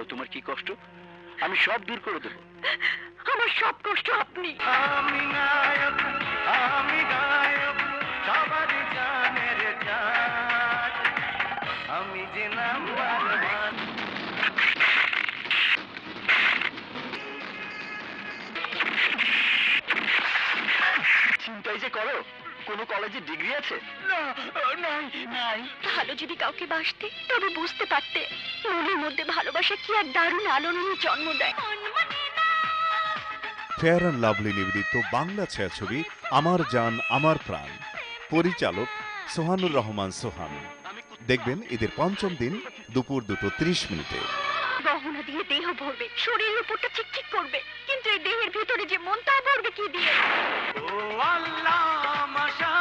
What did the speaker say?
বলো তোমার কি কষ্ট, আমি সব দূর করে দেবো। আমার সব কষ্ট আপনি। আমি নায়ক, আমি গায়ক, সবারই জানের জান, আমি যে নাম্বার ওয়ান। চিন্তাই যে করো, কোনো কলেজে ডিগ্রি আছে? না, নাই নাই। ভালো যদি কাউকে বাসতে তবে বুঝতে পারতে মনের মধ্যে ভালোবাসা কি এক দারুণ আলোড়নের জন্ম দেয়। ফেয়ার অ্যান্ড লাভলি নিবেদিত বাংলা ছায়াছবি আমার জান আমার প্রাণ, পরিচালক সোহানুর রহমান সোহান। দেখবেন ঈদের পঞ্চম দিন দুপুর 2:30। গহনা দিয়ে দেহ ভরবে, শরীরের উপরটা চিকচিক করবে, কিন্তু এই দেহের ভিতরে যে মন তা ভরবে কি দিয়ে? ও আল্লাহ মাশা